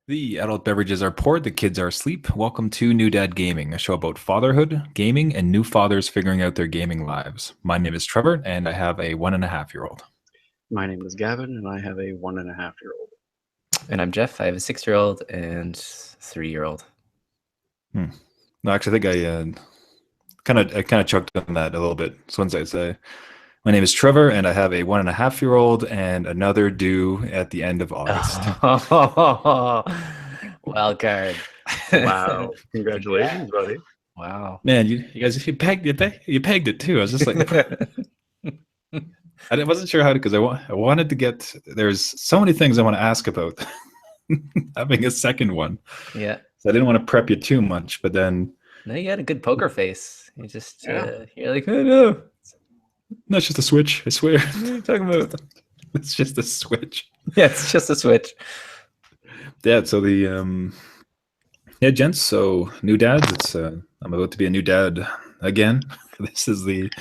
The adult beverages are poured, the kids are asleep. Welcome to New Dad Gaming, a show about fatherhood, gaming, and new fathers figuring out their gaming lives. My name is Trevor, and I have a 1.5-year-old. My name is Gavin, and I have a 1.5-year-old. And I'm Jeff. I have a 6-year-old and 3-year-old. No, actually, I think I kind of chucked on that a little bit. So once I say, my name is Trevor, and I have a 1.5-year-old and another due at the end of August. Wild card. Wow! Congratulations, buddy. Wow, man, you guys, you pegged it too. I was just like, I wasn't sure how to, because I wanted to get. There's so many things I want to ask about having a second one. Yeah. So I didn't want to prep you too much, but then. No, you had a good poker face. You just you're like, oh no. No, it's just a switch. I swear. What are you talking about? It's just a switch. Yeah, it's just a switch. Yeah. So gents. So new dads. It's I'm about to be a new dad again. This is the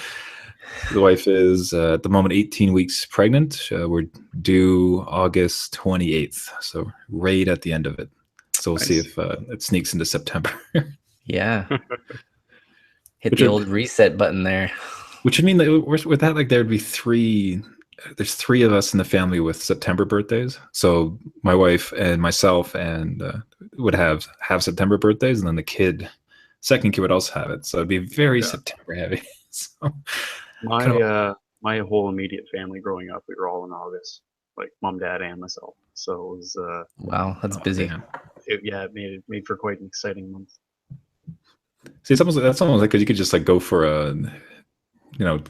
wife is at the moment 18 weeks pregnant. We're due August 28th, so right at the end of it. So we'll see if it sneaks into September. Yeah. Hit the old reset button there. Which would mean that with that, like, there'd be there's three of us in the family with September birthdays. So my wife and myself and would have September birthdays, and then the second kid would also have it. So it'd be very September heavy. So my whole immediate family growing up, we were all in August, like mom, dad, and myself. So it was wow, that's busy. It made for quite an exciting month. See, that's almost like, because you could just like go for a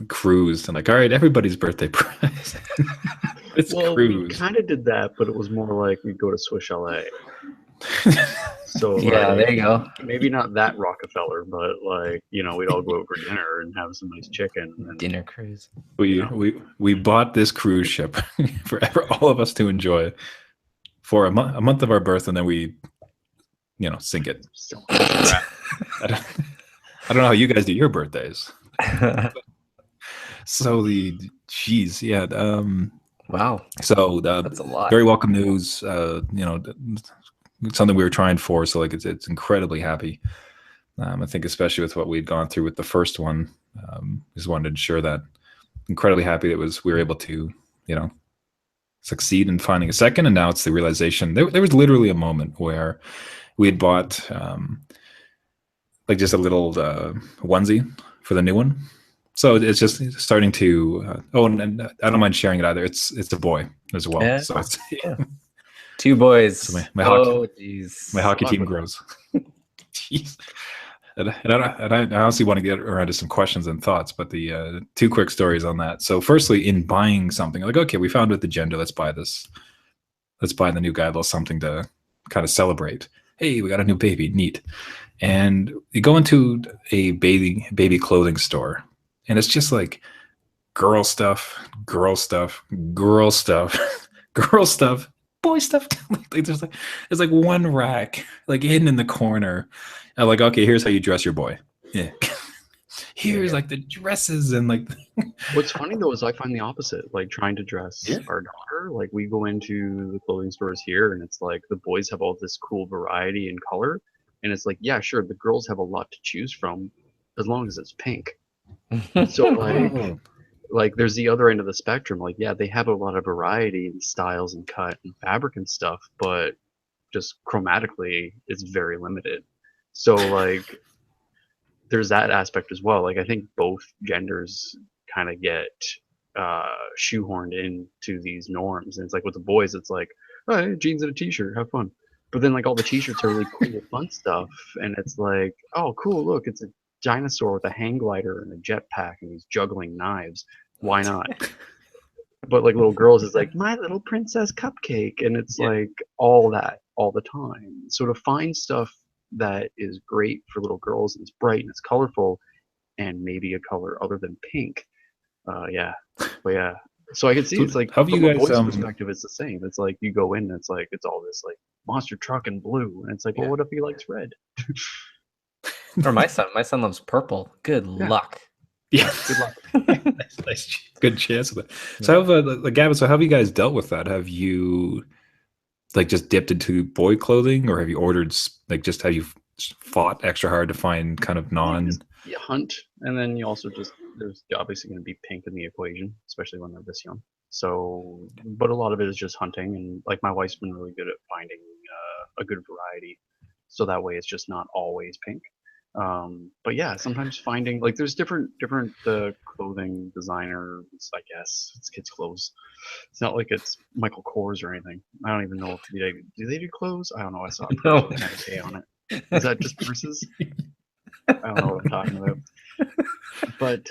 cruise and like, all right, everybody's birthday prize. Cruise. We kind of did that, but it was more like we'd go to Swiss Chalet. So yeah, there you go. Maybe not that Rockefeller, but like, we'd all go out for dinner and have some nice chicken. And, dinner cruise. We bought this cruise ship for all of us to enjoy for a month of our birth, and then we sink it. I don't know how you guys do your birthdays. So wow. So that's a lot. Very welcome news. Something we were trying for. So like it's incredibly happy. I think especially with what we'd gone through with the first one, just wanted to ensure that incredibly happy that we were able to succeed in finding a second. And now it's the realization. There was literally a moment where we had bought like just a little onesie for the new one. So it's just starting to. And I don't mind sharing it either. It's a boy as well. Yeah. So it's 2 boys. So my hockey team grows. Jeez. And I honestly want to get around to some questions and thoughts, but the 2 quick stories on that. So firstly, in buying something, like, okay, we found with the gender, let's buy this. Let's buy the new guy a little something to kind of celebrate. Hey, we got a new baby, neat. And you go into a baby clothing store, and it's just like girl stuff, girl stuff, girl stuff, girl stuff, boy stuff. There's like one rack like hidden in the corner. And like, okay, here's how you dress your boy. Yeah. Here's like the dresses and like. What's funny though is I find the opposite. Like trying to dress our daughter, like we go into the clothing stores here, and it's like the boys have all this cool variety and color, and it's like, yeah, sure, the girls have a lot to choose from, as long as it's pink. So like there's the other end of the spectrum. Like, yeah, they have a lot of variety in styles and cut and fabric and stuff, but just chromatically it's very limited. So like there's that aspect as well. Like I think both genders kind of get shoehorned into these norms, and it's like with the boys it's like, oh, hey, jeans and a t-shirt, have fun. But then like all the t-shirts are really cool fun stuff, and it's like, oh cool, look, it's a dinosaur with a hang glider and a jetpack and he's juggling knives, why not? But like little girls, it's like My Little Princess Cupcake, and it's like all that all the time. So to find stuff that is great for little girls and it's bright and it's colorful and maybe a color other than pink, but yeah. So I can see it's like how do you guys perspective it's the same. It's like you go in and it's like it's all this like monster truck in blue, and it's like, well, what if he likes red? Or my son loves purple. Good luck. Yeah, good luck. nice, good chance of that. So, Gavin, so how have you guys dealt with that? Have you like just dipped into boy clothing, or have you ordered like just have you fought extra hard to find kind of non? You hunt, and then you also just there's obviously going to be pink in the equation, especially when they're this young. So, but a lot of it is just hunting, and like my wife's been really good at finding a good variety, so that way it's just not always pink. But yeah, sometimes finding like there's different clothing designers, I guess it's kids' clothes. It's not like it's Michael Kors or anything. I don't even know if they do clothes. I don't know. I saw a purse No. with an A on it. Is that just purses? I don't know what I'm talking about. But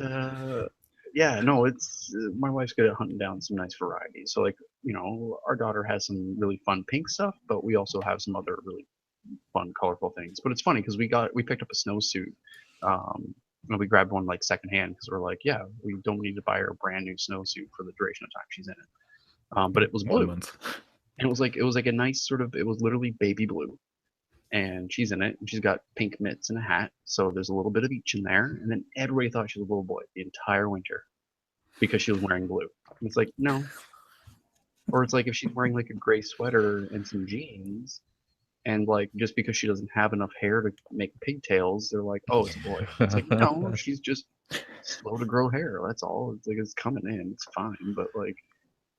yeah, no, it's my wife's good at hunting down some nice varieties. So like, you know, our daughter has some really fun pink stuff, but we also have some other really fun, colorful things. But it's funny because we picked up a snowsuit, and we grabbed one like secondhand because we're like, yeah, we don't need to buy her a brand new snowsuit for the duration of time she's in it. But it was blue. And it was like a nice sort of, it was literally baby blue. And she's in it, and she's got pink mitts and a hat, so there's a little bit of each in there. And then everybody thought she was a little boy the entire winter because she was wearing blue. And it's like, no. Or it's like if she's wearing like a gray sweater and some jeans, and like just because she doesn't have enough hair to make pigtails, they're like, oh, it's a boy. It's like, no, she's just slow to grow hair. That's all. It's like it's coming in, it's fine, but like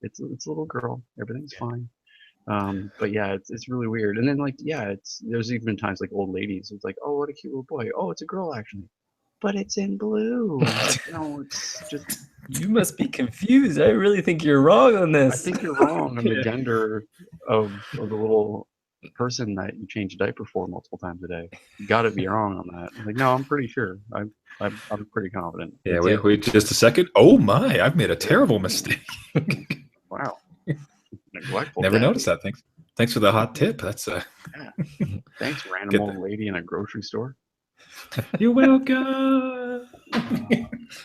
it's a little girl. Everything's fine. But yeah, it's really weird. And then like, yeah, there's even times like old ladies. It's like, oh, what a cute little boy. Oh, it's a girl actually, but it's in blue. Like, no, it's just. You must be confused. I really think you're wrong on I this. think you're wrong on the gender of the little person that you change a diaper for multiple times a day. You got to be wrong on that. I'm like, no, I'm pretty sure. I'm pretty confident. Yeah, wait just a second. Oh my, I've made a terrible mistake. Wow. Neglectful. Never daddy. noticed that. Thanks for the hot tip. That's Yeah. Thanks, random old lady in a grocery store. You're welcome.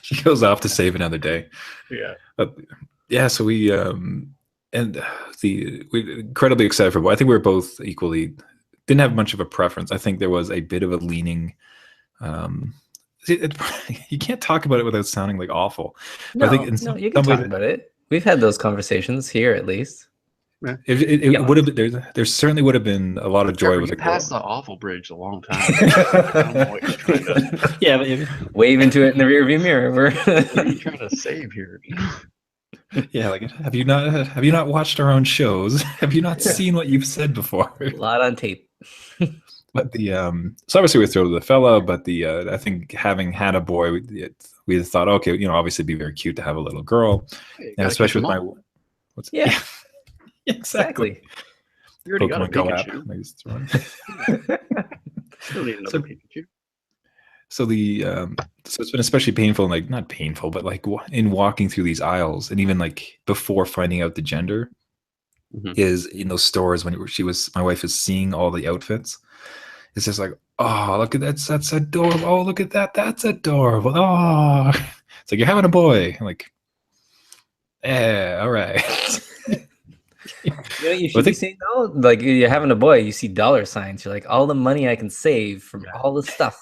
She goes off to save another day. Yeah. Yeah, so we're incredibly excited for boy. I think we were both equally didn't have much of a preference. I think there was a bit of a leaning. You can't talk about it without sounding like awful. No, but I think you can talk about it. We've had those conversations here, at least. It would have been there certainly would have been a lot of joy with a girl. Passed the awful bridge a long time ago. I don't know what you're trying to, Yeah, but wave into it in the rearview mirror. what are you trying to save here? Yeah, like have you not watched our own shows? Have you not seen what you've said before? A lot on tape. But so obviously we're thrilled with the fella, but I think having had a boy, we thought, okay, you know, obviously it'd be very cute to have a little girl, and especially with my Yeah. Exactly. You already got a Pokemon Pikachu. Still need another Pikachu. So so it's been especially painful, like not painful, but like in walking through these aisles, and even like before finding out the gender, is in those stores when my wife is seeing all the outfits. It's just like, oh, look at that's adorable. Oh, look at that's adorable. Oh, it's like you're having a boy. I'm like, yeah, all right. You know what you should be saying though? Like you're having a boy, you see dollar signs. You're like, all the money I can save from all the stuff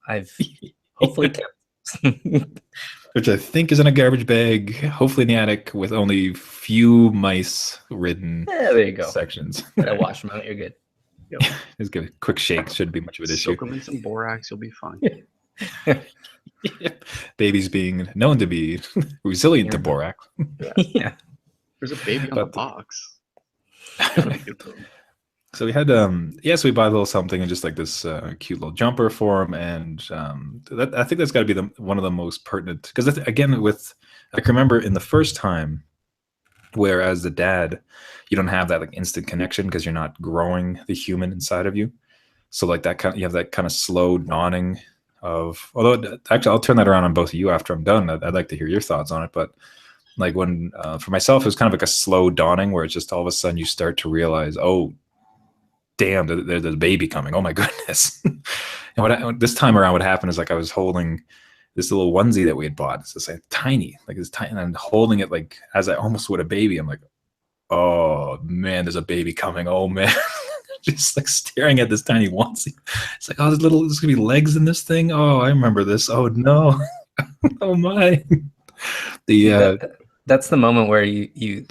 I've hopefully kept. Which I think is in a garbage bag, hopefully in the attic, with only few mice-ridden Yeah, there you go. sections. Gotta wash them out. You're good. Yep. Just give a quick shake. Shouldn't be much of an issue. Soak them in some borax, you'll be fine. Babies being known to be resilient to borax. Yeah. There's a baby on the box. So we had so we bought a little something and just like this cute little jumper for him, and I think that's got to be one of the most pertinent, because again I can remember in the first time, where as the dad you don't have that like instant connection because you're not growing the human inside of you, so like you have that kind of slow dawning of, although actually I'll turn that around on both of you after I'm done. I'd like to hear your thoughts on it, but like when for myself it was kind of like a slow dawning where it's just all of a sudden you start to realize, oh damn, there's a baby coming. Oh my goodness. And this time around, what happened is like I was holding this little onesie that we had bought. It's just like tiny, and I'm holding it like as I almost would a baby. I'm like, oh man, there's a baby coming. Oh man. Just like staring at this tiny onesie. It's like, oh, there's gonna be legs in this thing. Oh, I remember this. Oh no. Oh my. That's the moment where you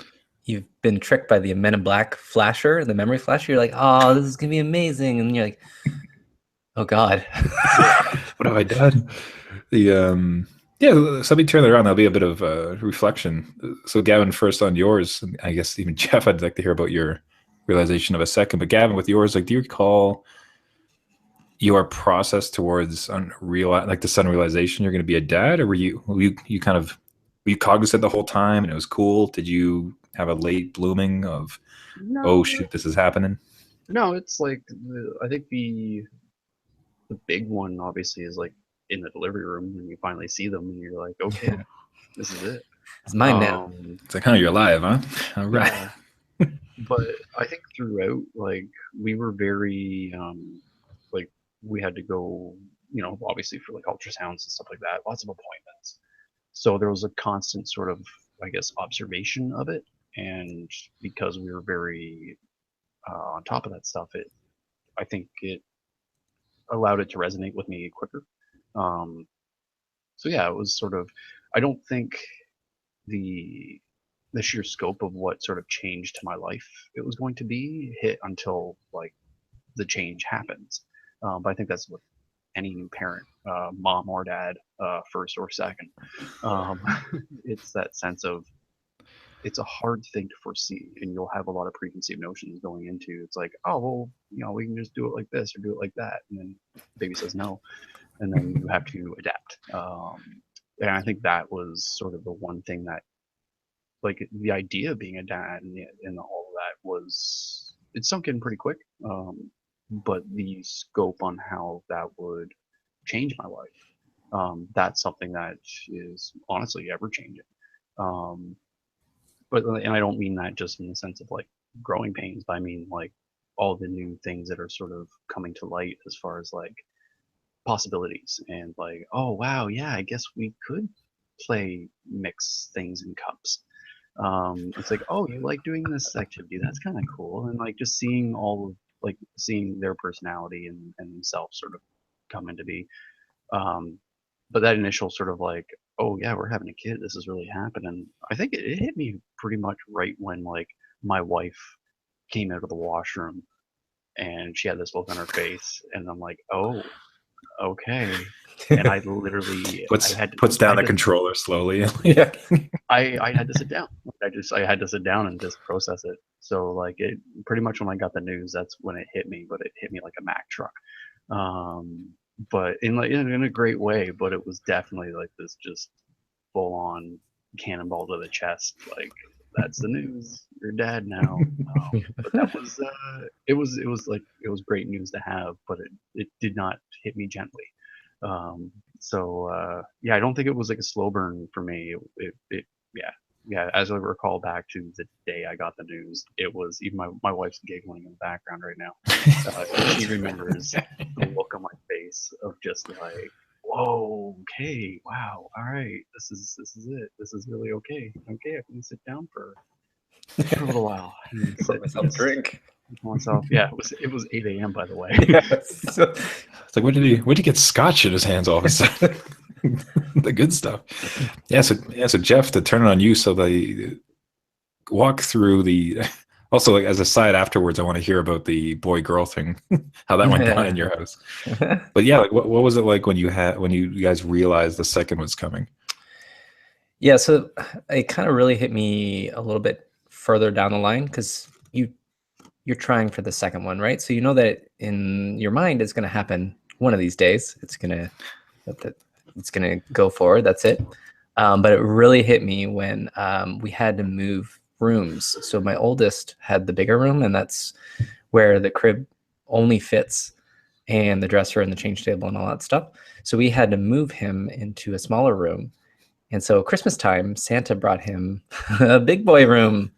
you've been tricked by the Men in Black flasher, the memory flasher. You're like, oh, this is gonna be amazing, and you're like, oh God, what have I done? So let me turn it around. That'll be a bit of reflection. So Gavin, first on yours, and I guess even Jeff, I'd like to hear about your realization of a second. But Gavin, with yours, like, do you recall your process towards the sudden realization you're going to be a dad, or were you cognizant the whole time and it was cool? Did you have a late blooming of, No, oh shoot, this is happening? No, it's like I think the big one obviously is like in the delivery room when you finally see them and you're like, okay, this is it. it's mine now. It's like, you're alive, huh? All right. Yeah. But I think throughout, like, we were very like, we had to go, obviously for like ultrasounds and stuff like that, lots of appointments. So there was a constant sort of, I guess, observation of it. And because we were very on top of that stuff, I think it allowed it to resonate with me quicker. So yeah, it was sort of, I don't think the sheer scope of what sort of change to my life it was going to be hit until like the change happens. But I think that's what any new parent, mom or dad, first or second, it's that sense of, it's a hard thing to foresee, and you'll have a lot of preconceived notions going into. It's like, oh well, we can just do it like this or do it like that, and then baby says no, and then you have to adapt. And I think that was sort of the one thing that, like, the idea of being a dad and all of that was, it sunk in pretty quick. But the scope on how that would change my life, that's something that is honestly ever changing. And I don't mean that just in the sense of like growing pains, but I mean like all the new things that are sort of coming to light as far as like possibilities and like, oh wow, yeah, I guess we could mix things in cups. It's like, oh, you like doing this activity, that's kind of cool. And like just seeing seeing their personality and themselves sort of come into be. But that initial sort of like, oh yeah, we're having a kid, this is really happening. I think it hit me pretty much right when like my wife came out of the washroom and she had this look on her face, and I'm like, oh, okay. And I literally puts down the controller slowly. Yeah. I had to sit down. I had to sit down and just process it. So like, it pretty much when I got the news, that's when it hit me. But it hit me like a Mack truck. But in a great way. But it was definitely like this just full on cannonball to the chest. Like, that's the news. You're dad now. But that was it was great news to have, but it did not hit me gently. Yeah, I don't think it was like a slow burn for me. Yeah. As I recall back to the day I got the news, it was even my wife's giggling in the background right now. She remembers the look on my face of just like, whoa, okay, wow, all right, this is it. This is really okay. Okay, I can sit down for a little while. Pour myself a drink. Yeah, it was 8 a.m. by the way. It's like, when did he get scotch in his hands all of a sudden? The good stuff. So Jeff, to turn it on you, so they walk through the. Also, like, as a side afterwards, I want to hear about the boy-girl thing, how that went down in your house. But yeah, like, what was it like when you guys realized the second was coming? Yeah, so it kind of really hit me a little bit further down the line, because you're trying for the second one, right? So you know that in your mind it's going to happen one of these days. It's gonna go forward. That's it. But it really hit me when we had to move rooms. So my oldest had the bigger room, and that's where the crib only fits, and the dresser and the change table and all that stuff. So we had to move him into a smaller room. And so Christmas time, Santa brought him a big boy room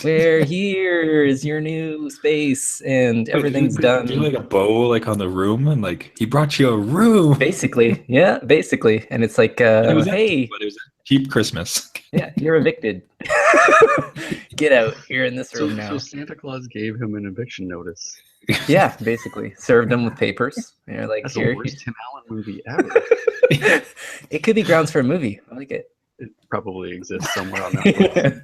where here is your new space and everything's done. Do like a bow like on the room, and like he brought you a room. Basically, yeah, basically. And it's like, hey, but it was a cheap Christmas. Yeah, you're evicted. Get out. You're in this room now. So Santa Claus gave him an eviction notice. Yeah, basically served him with papers. And you're like, that's here, the worst Tim Allen movie ever. It could be grounds for a movie. I like it. It probably exists somewhere on Netflix.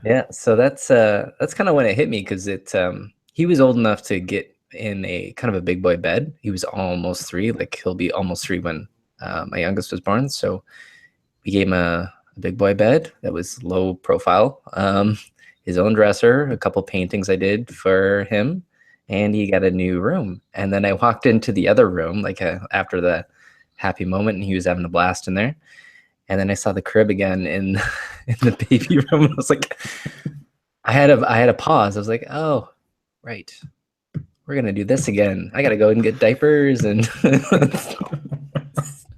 Yeah, so that's kind of when it hit me because he was old enough to get in a kind of a big boy bed. He was almost 3, like he'll be almost 3 when my youngest was born. So we gave him a big boy bed that was low profile, his own dresser, a couple paintings I did for him, and he got a new room. And then I walked into the other room like after the happy moment, and he was having a blast in there. And then I saw the crib again in in the baby room. I was like, I had a pause. I was like, oh, right, we're gonna do this again. I gotta go and get diapers and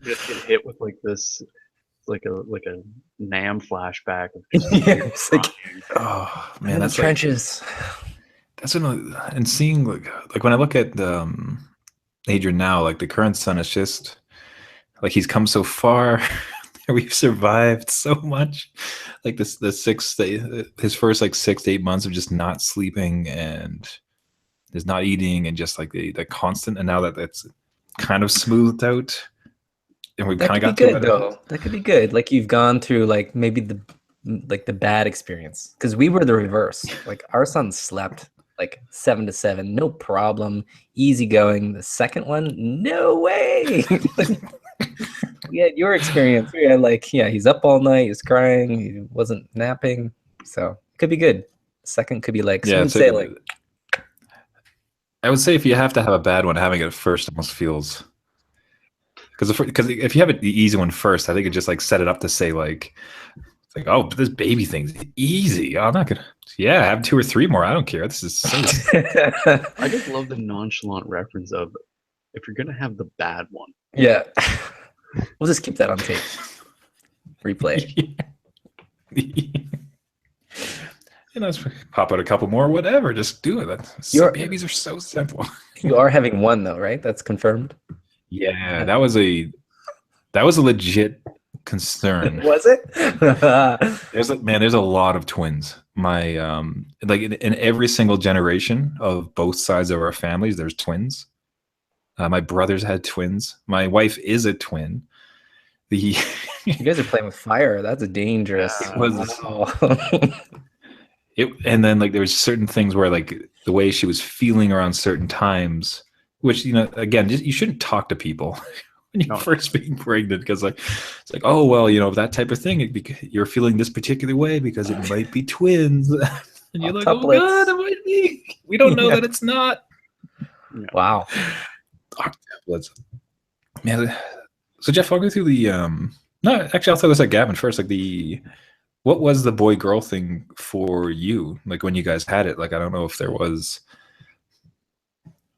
Just get hit with like this, like a Nam flashback of yeah, it's like Oh I'm man, in the that's like trenches. that's when and seeing like when I look at Adrian now, like the current son is just like he's come so far. We've survived so much. Like this, the 6 day, his first like 6 to 8 months of just not sleeping and just not eating and just like the constant. And now that that's kind of smoothed out, and we've That kind could of be got through good it. though. That could be good. Like you've gone through like maybe the bad experience because we were the reverse. Like our son slept like 7 to 7, no problem, easy going. The second one, no way. We had your experience. We had like, yeah, he's up all night, he's crying, he wasn't napping. So it could be good. Second could be like Yeah, smooth so sailing. I would say if you have to have a bad one, having it first almost feels because if you have it the easy one first, I think it just like set it up to say like it's like, oh, but this baby thing's easy. I'm not gonna. Yeah, have 2 or 3 more. I don't care. This is so. I just love the nonchalant reference of if you're gonna have the bad one. Yeah. We'll just keep that on tape. Replay. You know, just pop out a couple more, whatever. Just do it. Babies are so simple. You are having one though, right? That's confirmed. Yeah, that was a legit concern. Was it? There's a lot of twins. My like in every single generation of both sides of our families, there's twins. My brothers had twins. My wife is a twin. The You guys are playing with fire. That's dangerous. It was- Wow. and then like there was certain things where like the way she was feeling around certain times, which again, you shouldn't talk to people when you're first being pregnant because like it's like, oh well, that type of thing. You're feeling this particular way because it might be twins, and you're like, oh god, it might be. We don't know that it's not. Wow. Octuplets. Man, so Jeff, I'll go through the no, actually I'll throw this at Gavin first. Like what was the boy girl thing for you? Like when you guys had it? Like I don't know if there was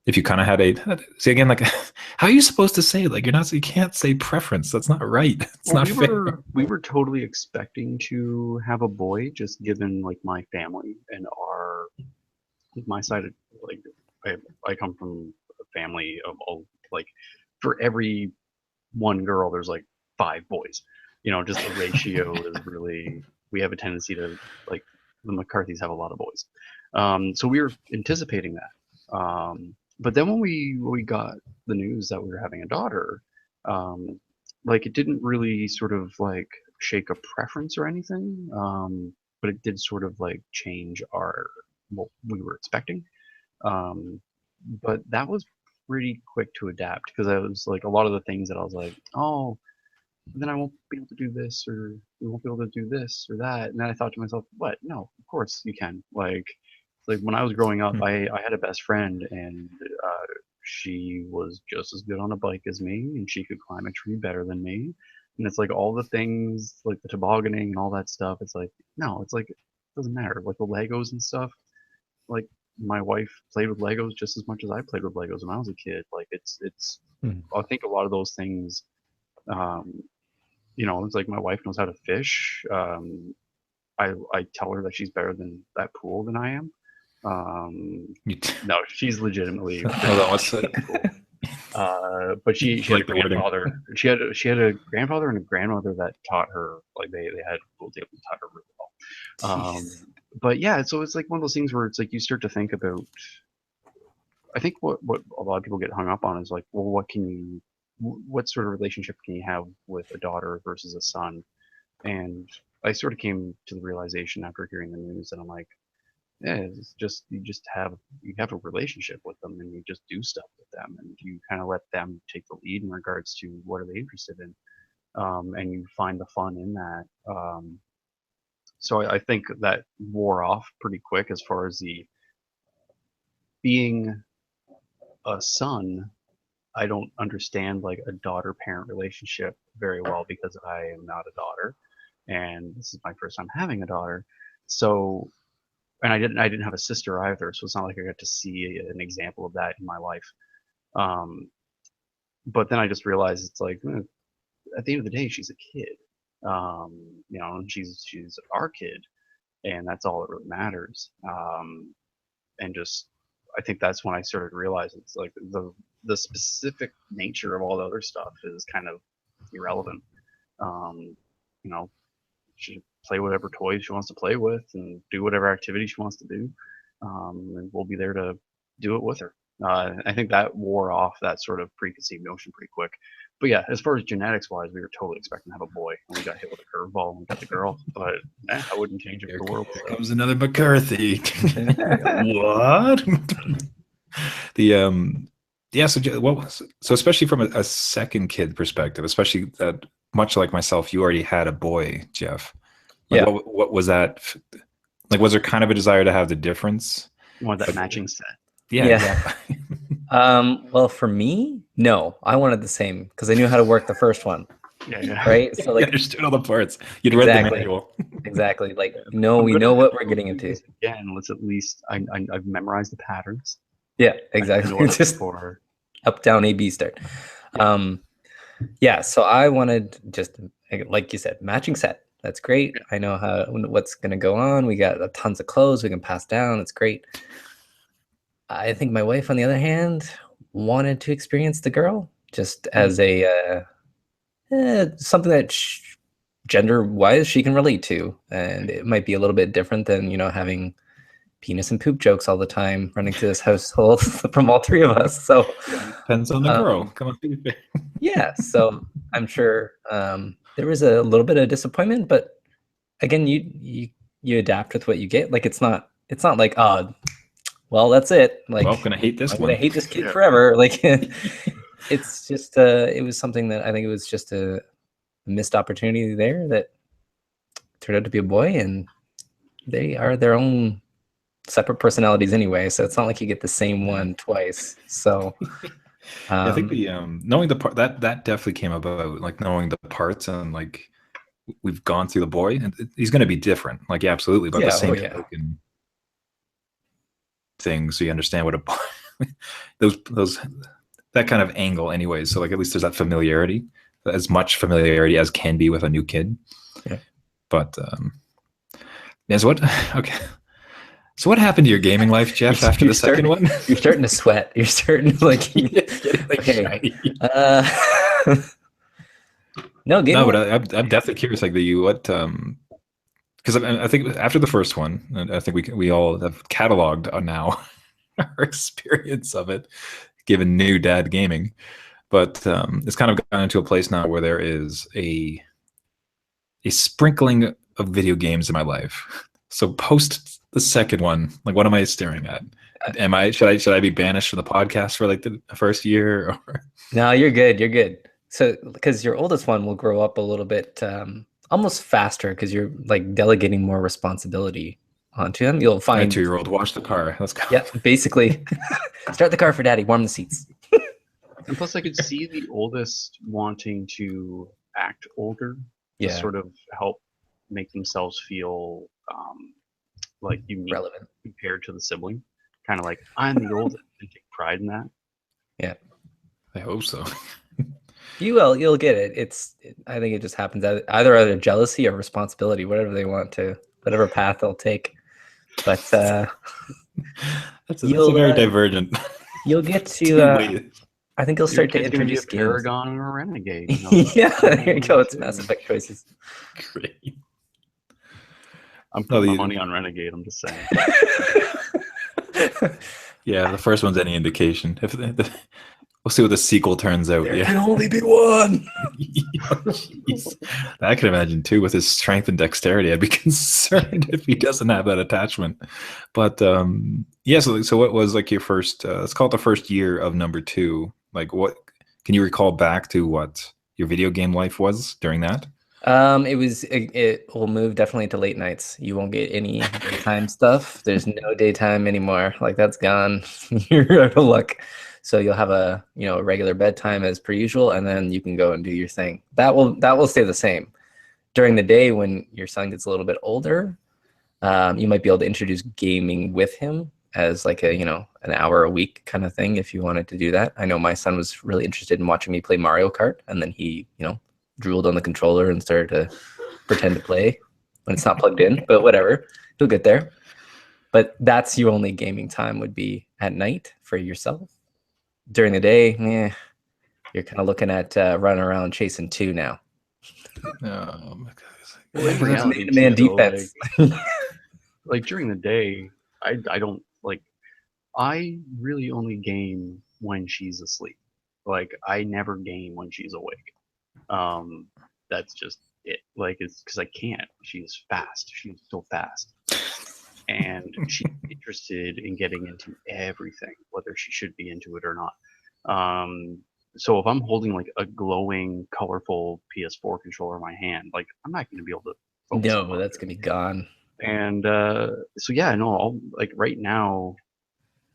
if you kind of had a see again, like how are you supposed to say it? Like you can't say preference. That's not right. It's not fair. We were totally expecting to have a boy, just given like my family and my side of like I come from a family of all like for every one girl there's like 5 boys. Just the ratio is really we have a tendency to like the McCarthys have a lot of boys. So we were anticipating that. But then when we got the news that we were having a daughter, like it didn't really sort of like shake a preference or anything, but it did sort of like change what we were expecting. But that was pretty quick to adapt because I was like a lot of the things that I was like, oh, then I won't be able to do this or we won't be able to do this or that. And then I thought to myself, what? No, of course you can. Like when I was growing up, I had a best friend and she was just as good on a bike as me and she could climb a tree better than me. And it's like all the things like the tobogganing and all that stuff. It's like, no, it's like, it doesn't matter. Like the Legos and stuff, like my wife played with Legos just as much as I played with Legos when I was a kid. Like it's I think a lot of those things, it's like my wife knows how to fish. I tell her that she's better than that pool than I am. No, she's legitimately. Hold on, what's that? But she had a grandfather. She had a grandfather and a grandmother that taught her. Like they had pool table and taught her really well. But yeah, so it's like one of those things where it's like you start to think about. I think what a lot of people get hung up on is like, well, what sort of relationship can you have with a daughter versus a son? And I sort of came to the realization after hearing the news that I'm like, yeah, it's just you have a relationship with them and you just do stuff with them and you kind of let them take the lead in regards to what are they interested in, and you find the fun in that. So I think that wore off pretty quick as far as the being a son. I don't understand like a daughter-parent relationship very well because I am not a daughter, and this is my first time having a daughter. So, and I didn't have a sister either, so it's not like I got to see an example of that in my life. Um, but then I just realized it's like at the end of the day, she's a kid. And she's our kid, and that's all that really matters. And just I think that's when I started to realize it's like the specific nature of all the other stuff is kind of irrelevant. You know, she should play whatever toys she wants to play with and do whatever activity she wants to do, and we'll be there to do it with her. I think that wore off that sort of preconceived notion pretty quick. But yeah, as far as genetics wise, we were totally expecting to have a boy, and we got hit with a curveball and we got the girl. But I wouldn't change it for the world. Here comes another McCarthy. What? So especially from a second kid perspective, especially that much like myself, you already had a boy, Jeff. Like, Yeah. what was that? Like, was there kind of a desire to have the difference? You want that matching set. Yeah. Exactly. Well, for me, no, I wanted the same because I knew how to work the first one. Yeah. Right. So You like understood all the parts. You'd read the Exactly. manual. exactly, like we I'm know gonna what have we're to getting do into. this again, let's at least I've memorized the patterns. Yeah, I exactly. know what to Just look for. up, down, A, B start. Yeah. So I wanted just like you said, matching set. That's great. Yeah. I know what's gonna go on. We got tons of clothes we can pass down. It's great. I think my wife, on the other hand, wanted to experience the girl just as a something that gender-wise she can relate to, and it might be a little bit different than having penis and poop jokes all the time running through this household from all three of us. So Depends on the girl. Come on. yeah, so I'm sure there was a little bit of disappointment, but again, you adapt with what you get. Like it's not like, oh, well, that's it. Like Well, I'm gonna hate this I'm one. gonna hate this kid Yeah. forever. Like it's just it was something that I think it was just a missed opportunity there that turned out to be a boy, and they are their own separate personalities anyway. So it's not like you get the same one twice. So Yeah, I think the knowing the part that definitely came about, like knowing the parts and like we've gone through the boy and he's going to be different. Like yeah, absolutely, but Yeah, the same oh, yeah. token thing, so you understand what a boy those that kind of angle, anyways. So like at least there's that familiarity, as much familiarity as can be with a new kid. Yeah. But yeah, so what? Okay. So what happened to your gaming life, Jeff, after the second one? You're starting to sweat. You're starting to like, okay. No, gaming. No, but I'm definitely curious. Like what? Because I think after the first one, and I think we all have cataloged now our experience of it, given new dad gaming. But it's kind of gotten into a place now where there is a sprinkling of video games in my life. So post the second one, like what am I staring at? Should I be banished from the podcast for like the first year? Or? No, you're good. You're good. So because your oldest one will grow up a little bit almost faster because you're like delegating more responsibility onto him. You'll find 2-year-old wash the car. Let's go. Yeah, basically start the car for daddy, warm the seats. And plus, I could see the oldest wanting to act older to Yeah, sort of help make themselves feel like unique relevant. compared to the sibling. Kind of like I'm the oldest and take pride in that. Yeah, I hope so. you'll get it. I think it just happens either out of jealousy or responsibility, whatever they want to, whatever path they'll take. But that's a very divergent. You'll get to. I think you'll start to Your kid's gonna be introduce a games. Paragon and a Renegade. You know? Yeah, there you go. It's Mass Effect choices. Great. I'm putting my money on Renegade. I'm just saying. Yeah, the first one's any indication. We'll see what the sequel turns out. There Yeah. can only be one. Oh, jeez. I can imagine too, with his strength and dexterity, I'd be concerned if he doesn't have that attachment. But yeah, so what was like your first? Let's call it the first year of number 2. Like, what can you recall back to what your video game life was during that? It will move definitely to late nights. You won't get any daytime stuff. There's no daytime anymore. Like that's gone. You're out of luck. So you'll have a a regular bedtime as per usual, and then you can go and do your thing. That will stay the same. During the day, when your son gets a little bit older, you might be able to introduce gaming with him as like a an hour a week kind of thing if you wanted to do that. I know my son was really interested in watching me play Mario Kart, and then he drooled on the controller and started to pretend to play when it's not plugged in. But whatever, he'll get there. But that's your only gaming time would be at night for yourself. During the day, you're kind of looking at running around chasing 2 now. Oh my God. Well, in That's reality, man-to-man too, though, defense. like during the day, I don't like. I really only game when she's asleep. Like I never game when she's awake. That's just it. Like it's because I can't. She's fast. She's so fast, and she's interested in getting into everything, whether she should be into it or not. So if I'm holding like a glowing, colorful PS4 controller in my hand, like I'm not going to be able to focus on No, it. that's gonna be gone. And so yeah, no, like right now,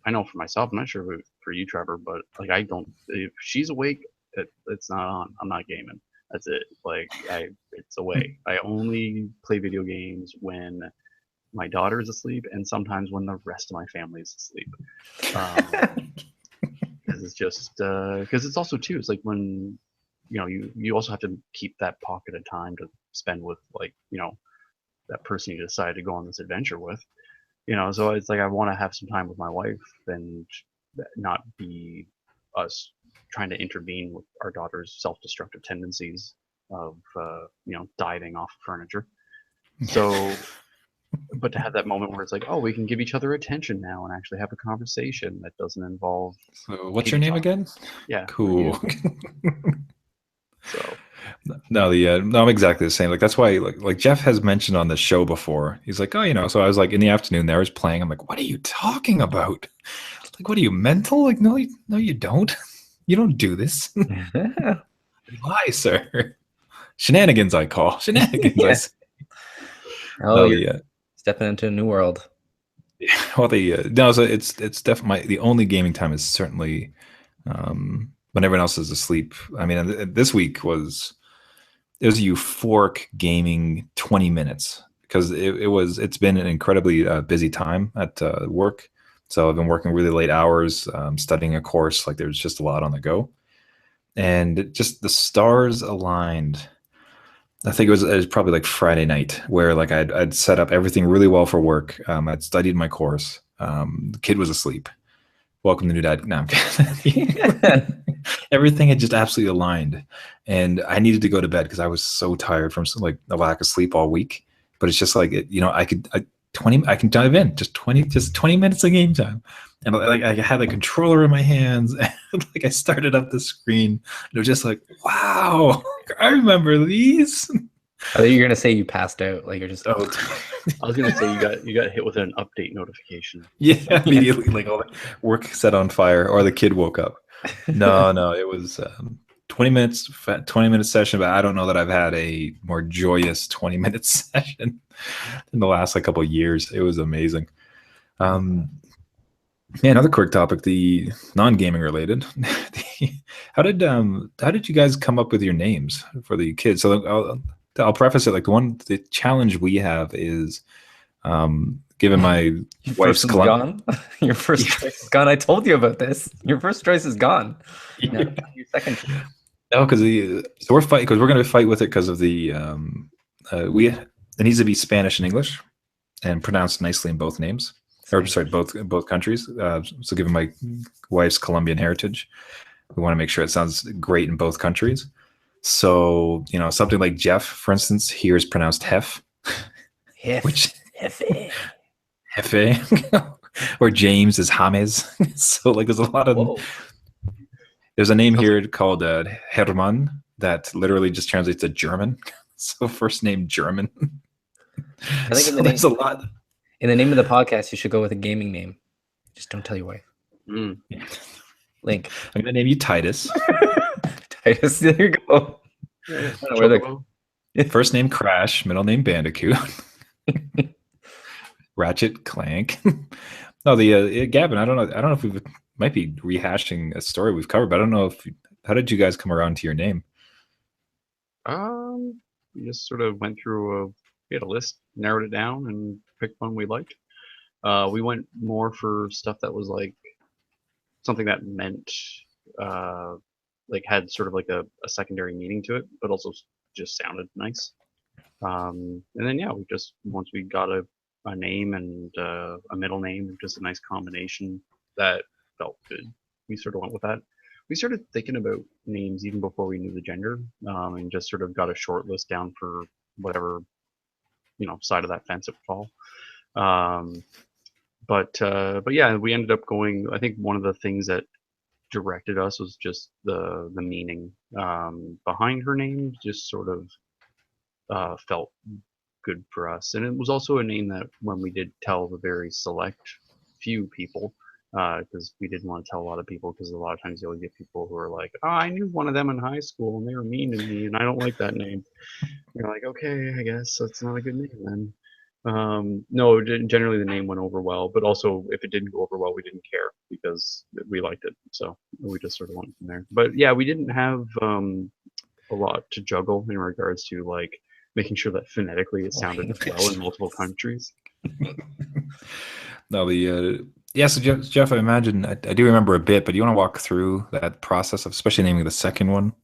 I know for myself, I'm not sure for you, Trevor, but like I don't. If she's awake, it's not on. I'm not gaming. That's it. Like it's away. I only play video games when my daughter is asleep, and sometimes when the rest of my family is asleep. Because it's just because it's also too. It's like when you also have to keep that pocket of time to spend with like that person you decide to go on this adventure with. So it's like I want to have some time with my wife and not be us trying to intervene with our daughter's self-destructive tendencies of diving off furniture. So but to have that moment where it's like, oh, we can give each other attention now and actually have a conversation that doesn't involve So what's your name again? yeah Cool. So No, no, I'm exactly the same. Like that's why, like Jeff has mentioned on the show before. He's like, oh, so I was like in the afternoon there, I was playing. I'm like, what are you talking about? Like, what are you mental? Like, no, you don't. You don't do this. Lie, sir. Shenanigans, I call shenanigans. Yeah. I say. Oh, No, you're stepping into a new world. well, no, so it's definitely the only gaming time is certainly when everyone else is asleep. I mean, this week was a euphoric gaming 20 minutes because it's been an incredibly busy time at work. So I've been working really late hours, studying a course. Like there's just a lot on the go, and just the stars aligned. I think it was probably like Friday night where like I'd set up everything really well for work. I'd studied my course. The kid was asleep. Welcome to New Dad. No, I'm kidding. Everything had just absolutely aligned, and I needed to go to bed because I was so tired from like the lack of sleep all week. But it's just like I can dive in just 20 minutes of game time, and like I had the controller in my hands, and like I started up the screen, and it was just like, wow, I remember these. I thought you were gonna say you passed out. Like you're just I was gonna say you got hit with an update notification. Yeah, immediately like all the work set on fire, or the kid woke up. No, it was 20 minute session, but I don't know that I've had a more joyous 20-minute session in the last like couple of years. It was amazing. Another quick topic, the non-gaming related. How did you guys come up with your names for the kids? So I'll preface it like the challenge we have is given my wife's gone. Your first choice is gone. I told you about this. Your first choice is gone. Yeah. Your second choice. No, because so we're fighting because we're going to fight with it because of the it needs to be Spanish and English and pronounced nicely in both names. Or sorry, both countries. So given my wife's Colombian heritage, we want to make sure it sounds great in both countries. So something like Jeff, for instance, here is pronounced Hef, which Hefe, or James is James. So like there's a lot of There's a name here called Hermann that literally just translates to German. So first name German. I think So in the there's a lot. In the name of the podcast, you should go with a gaming name. Just don't tell your wife. Mm. Link. I'm gonna name you Titus. Titus, there you go. Yeah, I don't know where Chocobo. First name Crash, middle name Bandicoot. Ratchet Clank. No, the Gavin. I don't know if we might be rehashing a story we've covered, but I don't know if. How did you guys come around to your name? We just sort of went through we had a list, narrowed it down, and picked one we liked. We went more for stuff that was like something that meant like had sort of like a secondary meaning to it, but also just sounded nice. And then yeah, we just once we got a name and a middle name, just a nice combination that felt good, we sort of went with that. We started thinking about names even before we knew the gender, and just sort of got a short list down for whatever side of that fence it would fall. But yeah, we ended up going. I think one of the things that directed us was just the meaning behind her name. Just sort of felt good for us, and it was also a name that when we did tell the very select few people, because we didn't want to tell a lot of people, because a lot of times you'll get people who are like, oh, I knew one of them in high school and they were mean to me and I don't like that name. You're like, okay, I guess that's not a good name then. No, generally the name went over well, but also if it didn't go over well, we didn't care because we liked it. So we just sort of went from there. But yeah, we didn't have a lot to juggle in regards to like making sure that phonetically it sounded well in multiple countries. No, yeah. So Jeff, I imagine I do remember a bit, but you want to walk through that process of especially naming the second one?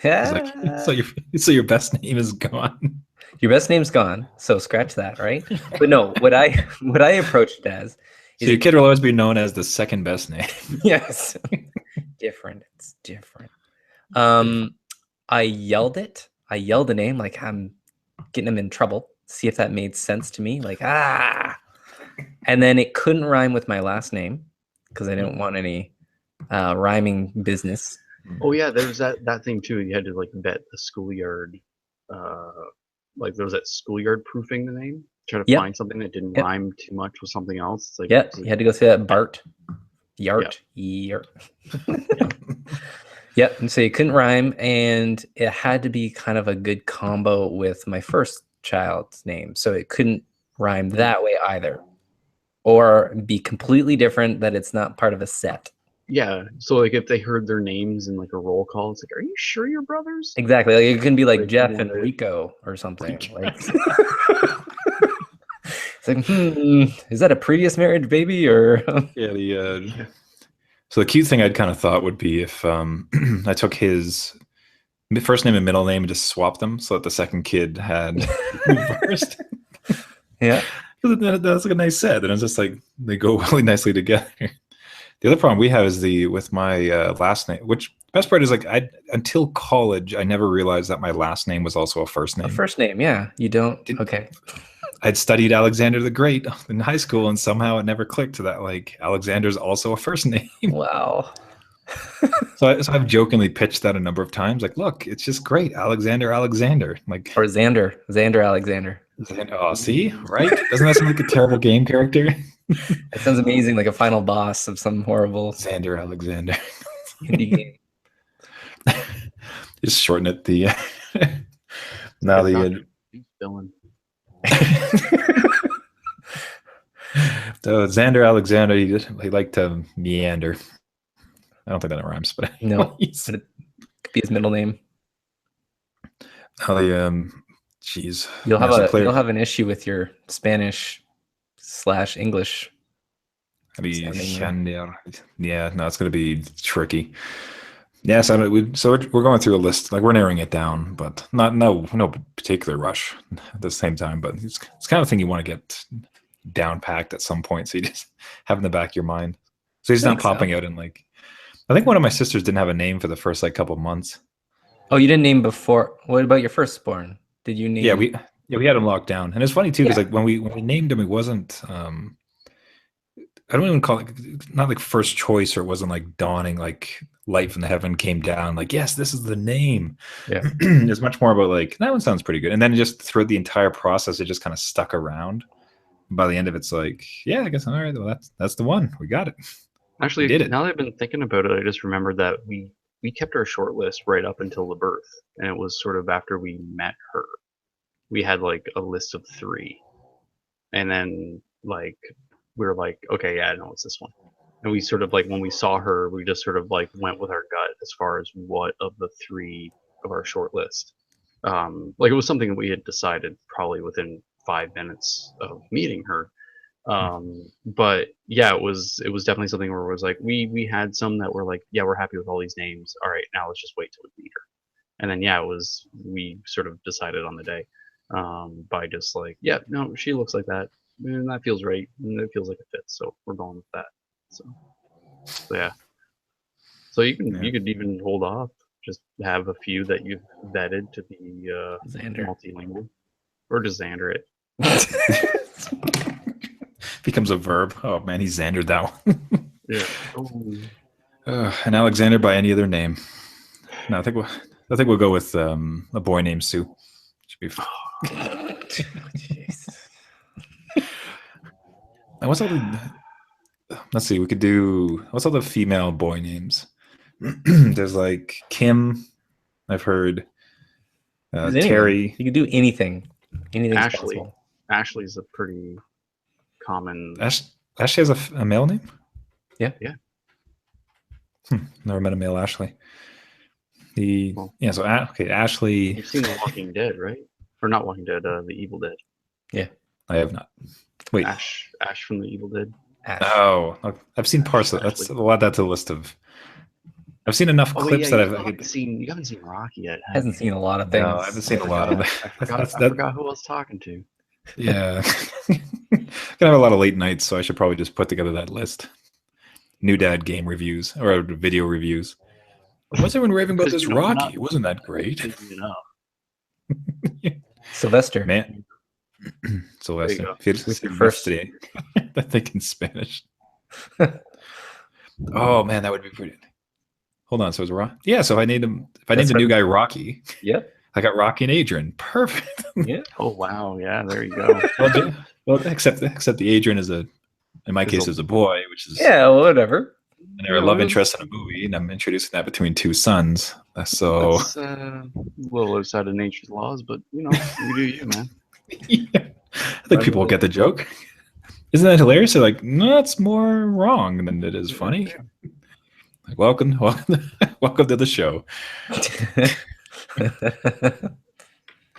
Yeah. So your best name is gone. Your best name's gone, so scratch that, right? But no, what I approached it as So your kid will always be known as the second best name. yes, different. It's different. I yelled it. I yelled a name like I'm getting him in trouble. See if that made sense to me. Like and then it couldn't rhyme with my last name because I didn't want any rhyming business. Oh yeah, there's that thing too. You had to like vet the schoolyard. Like there was that schoolyard proofing the name. Try to find something that didn't rhyme too much with something else. It's like you had to go through that Bart, Yart, Yart. Yep. And so you couldn't rhyme, and it had to be kind of a good combo with my first child's name, so it couldn't rhyme that way either, or be completely different that it's not part of a set. Yeah. So like if they heard their names in like a roll call, it's like, are you sure you're brothers? Exactly. Like it can be like Jeff and Rico or something. Like it's like, is that a previous marriage, baby? Or yeah, so the cute thing I'd kind of thought would be if I took his first name and middle name and just swapped them so that the second kid had first. Yeah. That's like a nice set. And it's just like they go really nicely together. The other problem we have is with my last name, which best part is like until college, I never realized that my last name was also a first name. A first name, yeah. You don't. Okay. I'd studied Alexander the Great in high school, and somehow it never clicked to that like Alexander's also a first name. Wow. So I've jokingly pitched that a number of times. Like, look, it's just great, Alexander. Like, or Xander Alexander. Oh, see, right? Doesn't that sound like a terrible game character? It sounds amazing, like a final boss of some horrible Xander Alexander indie game. Just shorten it. Now the villain. So Xander Alexander, he liked to meander. I don't think that rhymes, but no, but it could be his middle name. How geez, you'll have an issue with your Spanish/English. Yeah, no, it's gonna be tricky. Yeah, so we're going through a list, like we're narrowing it down, but no particular rush at the same time. But it's kind of thing you want to get down packed at some point, so you just have in the back of your mind. So he's not popping out in like. I think one of my sisters didn't have a name for the first like couple of months. Oh, you didn't name before. What about your firstborn? Did you name? Yeah, we had him locked down, and it's funny too because like when we named him, it wasn't. I don't even call it not like first choice, or it wasn't like dawning like light from the heaven came down. Like, yes, this is the name. Yeah. It's much more about like, that one sounds pretty good. And then just throughout the entire process, it just kind of stuck around. By the end of it, it's like, yeah, I guess, all right, well, that's the one. We got it. Actually, did it. now that I've been thinking about it, I just remembered that we kept our short list right up until the birth, and it was sort of after we met her. We had like a list of 3, and then like we were like, okay, yeah, no, it's this one. And we sort of like when we saw her, we just sort of like went with our gut as far as what of the 3 of our short list. Like it was something that we had decided probably within 5 minutes of meeting her. But yeah, it was definitely something where it was like we had some that were like, yeah, we're happy with all these names. All right, now let's just wait till we meet her. And then yeah, we sort of decided on the day by just like, yeah, no, she looks like that, and that feels right, and it feels like it fits, so we're going with that. So yeah. So you could even hold off, just have a few that you've vetted to be Xander. multilingual, or just Xander it. Becomes a verb. Oh man, he Xandered that one. Yeah. And Alexander by any other name. No, I think we'll go with a boy named Sue. Should be fun. And what's all the? Let's see. We could do. What's all the female boy names? There's like Kim. I've heard. Terry. You can do anything. Anything's Ashley. possible. Ashley's a pretty common. Ashley has a male name? Yeah. Yeah. Never met a male Ashley. Well, So Ashley. You've seen The Walking Dead, right? Or not Walking Dead, The Evil Dead. Yeah. I have not. Wait. Ash from The Evil Dead. Ash. Oh, I've seen parts of that's a lot. That's a list of. I've seen enough clips that you haven't seen Rocky yet. Hasn't seen a lot of things. No, I haven't seen a lot of it. I forgot who I was talking to. Yeah. Gonna have a lot of late nights, so I should probably just put together that list. New Dad game reviews or video reviews. What's everyone raving about this Rocky? Wasn't that great? Sylvester. Man. Sylvester. With your first today. I think in Spanish. Oh man, that would be pretty. Hold on, so it's Rocky. Yeah, so if I named the new guy Rocky. Yep. I got Rocky and Adrian. Perfect. Yeah. Oh wow, yeah, there you go. well, except the Adrian is in my case is a boy, which is whatever. And they're a love interest in a movie, and I'm introducing that between 2 sons. So that's a little outside of nature's laws, but you do you, man. Yeah. I think people will get the joke. Isn't that hilarious? They're like, no, it's more wrong than it is funny. Like, welcome to the show.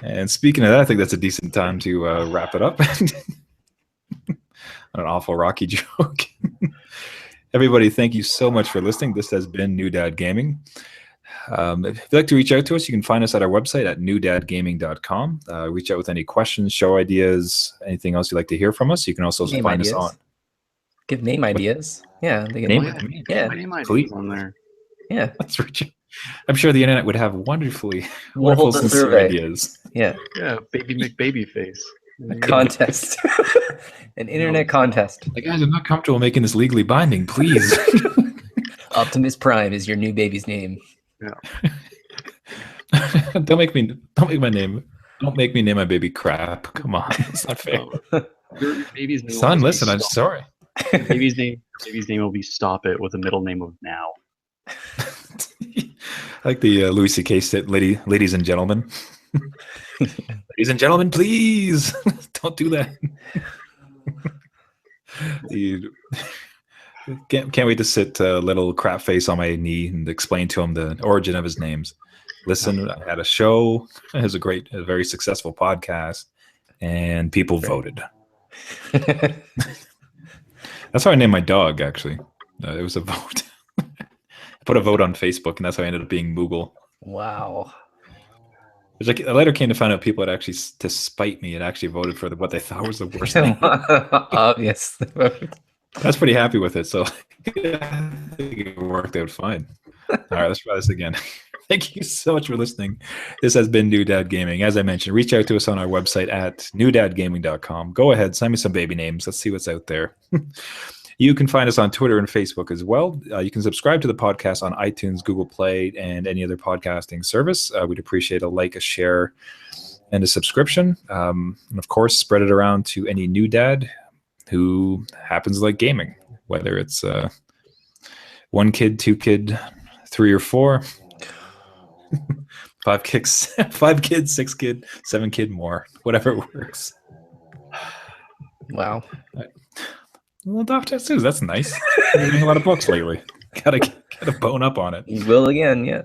And speaking of that, I think that's a decent time to wrap it up. An awful Rocky joke. Everybody, thank you so much for listening. This has been New Dad Gaming. If you'd like to reach out to us, you can find us at our website at newdadgaming.com. Reach out with any questions, show ideas, anything else you'd like to hear from us. You can also find us on. Give name ideas. Yeah. They get name ideas on there. Yeah. Let's reach out. I'm sure the internet would have wonderful, sincere survey. ideas. Yeah. Yeah, Baby McBabyface. A contest. An internet contest. Like, guys, I'm not comfortable making this legally binding, please. Optimus Prime is your new baby's name. Yeah. Don't make me name my baby crap. Come on. It's not fair. Your baby's name Son, listen, I'm sorry. Your baby's name will be Stop It with a middle name of Now. Like the Louis C.K. said, ladies and gentlemen. Ladies and gentlemen, please don't do that. Can't wait to sit little crap face on my knee and explain to him the origin of his names. Listen, I had a show. It was a very successful podcast, and people voted. That's how I named my dog, actually. It was a vote. I put a vote on Facebook, and that's how I ended up being Moogle. Wow. Like, I later came to find out people had actually, to spite me, had actually voted for what they thought was the worst name. Obvious. I was pretty happy with it, so I think it worked out fine. All right, let's try this again. Thank you so much for listening. This has been New Dad Gaming. As I mentioned, reach out to us on our website at newdadgaming.com. Go ahead, send me some baby names. Let's see what's out there. You can find us on Twitter and Facebook as well. You can subscribe to the podcast on iTunes, Google Play, and any other podcasting service. We'd appreciate a like, a share, and a subscription. And of course, spread it around to any new dad who happens to like gaming, whether it's 1 kid, 2 kid, 3 or 4. 5 kids, 6 kid, 7 kid, more, whatever works. Wow. Well, Dr. Seuss, that's nice. You're reading a lot of books lately. Gotta bone up on it. You will again, yeah.